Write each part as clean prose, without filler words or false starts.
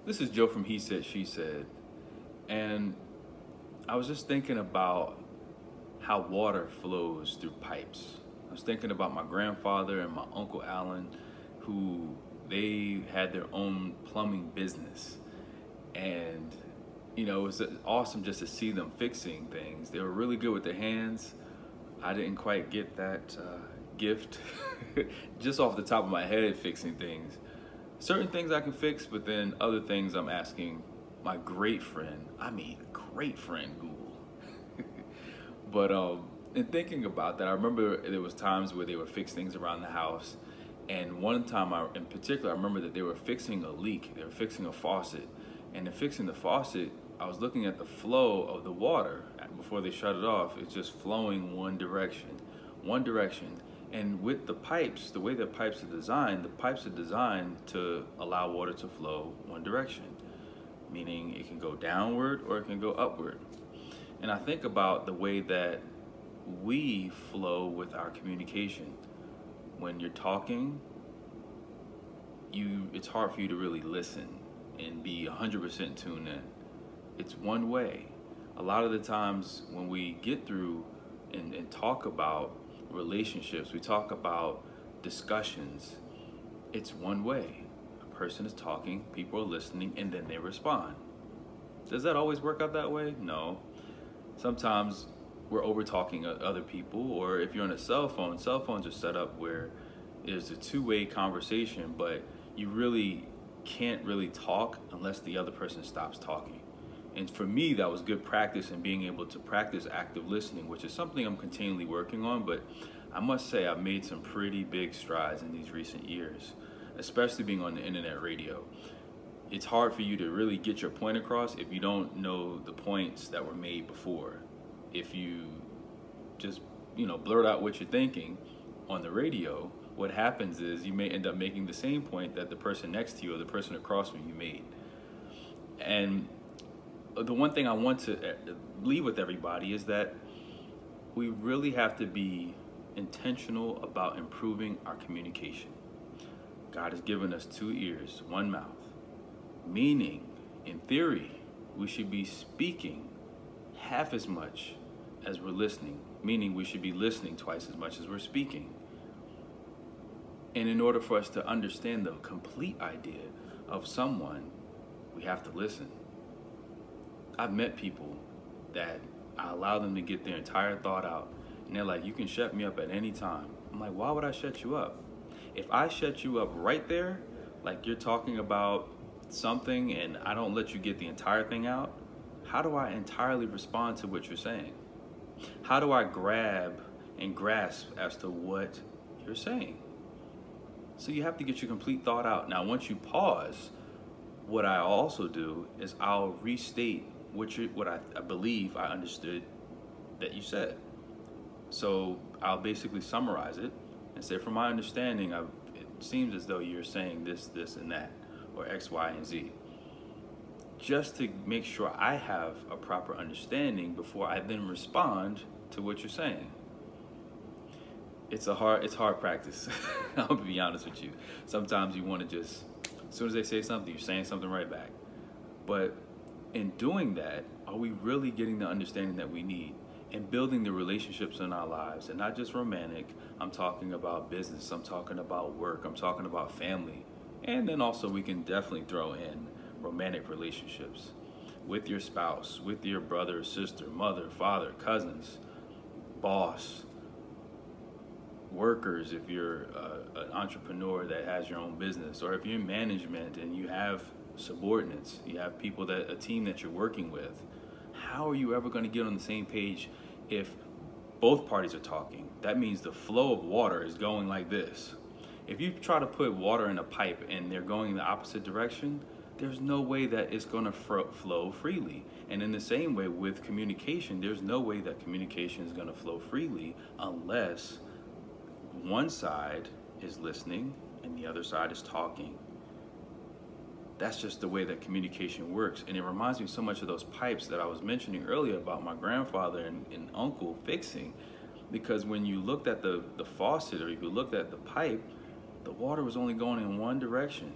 This is Joe from He Said, She Said. And I was just thinking about how water flows through pipes. I was thinking about my grandfather and my Uncle Alan, who they had their own plumbing business. And, it was awesome just to see them fixing things. They were really good with their hands. I didn't quite get that gift just off the top of my head, fixing things. Certain things I can fix, but then other things I'm asking my great friend Google. But in thinking about that, I remember there was times where they would fix things around the house, and one time in particular, I remember that they were fixing a leak. They were fixing a faucet, and in fixing the faucet, I was looking at the flow of the water before they shut it off. It's just flowing one direction. And with the pipes, the way that pipes are designed, the pipes are designed to allow water to flow one direction, meaning it can go downward or it can go upward. And I think about the way that we flow with our communication. When you're talking, it's hard for you to really listen and be 100% tuned in. It's one way. A lot of the times when we get through and talk about relationships, we talk about discussions, it's one way. A person is talking, people are listening, and then they respond. Does that always work out that way? No. Sometimes we're over talking other people, or if you're on a cell phones are set up where it's a two-way conversation, but you really can't really talk unless the other person stops talking. And for me, that was good practice in being able to practice active listening, which is something I'm continually working on. But I must say I've made some pretty big strides in these recent years, especially being on the internet radio. It's hard for you to really get your point across if you don't know the points that were made before. If you just, blurt out what you're thinking on the radio, what happens is you may end up making the same point that the person next to you or the person across from you made. And the one thing I want to leave with everybody is that we really have to be intentional about improving our communication. God has given us 2 ears, 1 mouth, meaning, in theory, we should be speaking half as much as we're listening, meaning we should be listening twice as much as we're speaking. And in order for us to understand the complete idea of someone, we have to listen. I've met people that I allow them to get their entire thought out, and they're like, you can shut me up at any time. I'm like, why would I shut you up? If I shut you up right there, like you're talking about something and I don't let you get the entire thing out, how do I entirely respond to what you're saying? How do I grab and grasp as to what you're saying? So you have to get your complete thought out. Now, once you pause, what I also do is I'll restate what I believe I understood that you said. So I'll basically summarize it and say, from my understanding, it seems as though you're saying this, and that, or X, Y, and Z. Just to make sure I have a proper understanding before I then respond to what you're saying. It's hard practice. I'll be honest with you. Sometimes you want to just, as soon as they say something, you're saying something right back. But in doing that, are we really getting the understanding that we need and building the relationships in our lives? And not just romantic. I'm talking about business. I'm talking about work. I'm talking about family. And then also we can definitely throw in romantic relationships with your spouse, with your brother, sister, mother, father, cousins, boss, workers, if you're an entrepreneur that has your own business, or if you're in management and you have subordinates, you have people a team that you're working with. How are you ever going to get on the same page if both parties are talking? That means the flow of water is going like this. If you try to put water in a pipe and they're going in the opposite direction, there's no way that it's going to flow freely. And in the same way with communication, there's no way that communication is going to flow freely unless one side is listening and the other side is talking. That's just the way that communication works. And it reminds me so much of those pipes that I was mentioning earlier about my grandfather and uncle fixing. Because when you looked at the faucet, or you looked at the pipe, the water was only going in one direction.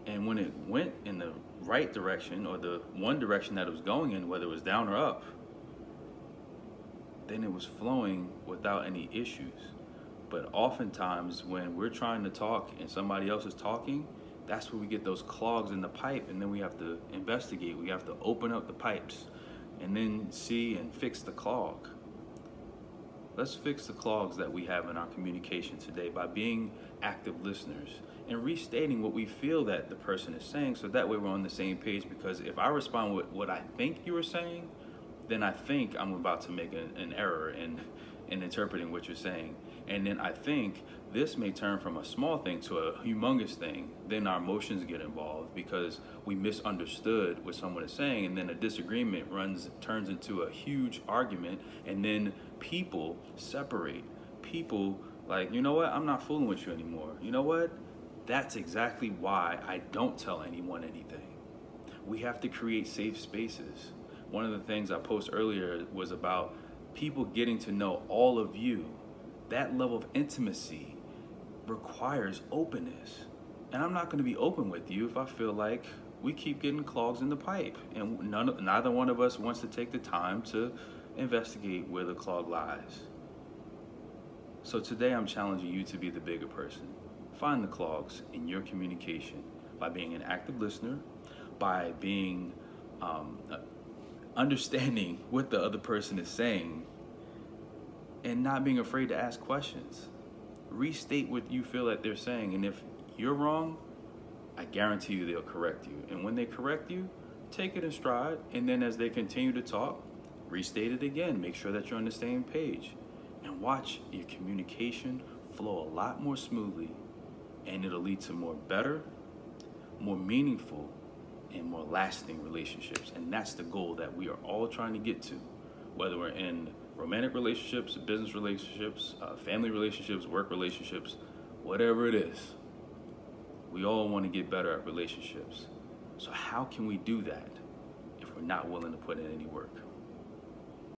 And when it went in the right direction or the one direction that it was going in, whether it was down or up, then it was flowing without any issues. But oftentimes when we're trying to talk and somebody else is talking, that's where we get those clogs in the pipe, and then we have to investigate. We have to open up the pipes and then see and fix the clog. Let's fix the clogs that we have in our communication today by being active listeners and restating what we feel that the person is saying, so that way we're on the same page. Because if I respond with what I think you were saying, then I think I'm about to make an error in interpreting what you're saying. And then I think this may turn from a small thing to a humongous thing. Then our emotions get involved because we misunderstood what someone is saying, and then a disagreement turns into a huge argument, and then people separate. People like, you know what, I'm not fooling with you anymore. You know what? That's exactly why I don't tell anyone anything. We have to create safe spaces. One of the things I posted earlier was about people getting to know all of you. That level of intimacy requires openness. And I'm not going to be open with you if I feel like we keep getting clogs in the pipe. And neither one of us wants to take the time to investigate where the clog lies. So today I'm challenging you to be the bigger person. Find the clogs in your communication by being an active listener, by being understanding what the other person is saying, and not being afraid to ask questions. Restate what you feel that they're saying, and if you're wrong, I guarantee you they'll correct you. And when they correct you, take it in stride, and then as they continue to talk, restate it again. Make sure that you're on the same page, and watch your communication flow a lot more smoothly, and it'll lead to more better, more meaningful, and more lasting relationships. And that's the goal that we are all trying to get to, whether we're in romantic relationships, business relationships, family relationships, work relationships, whatever it is. We all want to get better at relationships. So how can we do that if we're not willing to put in any work?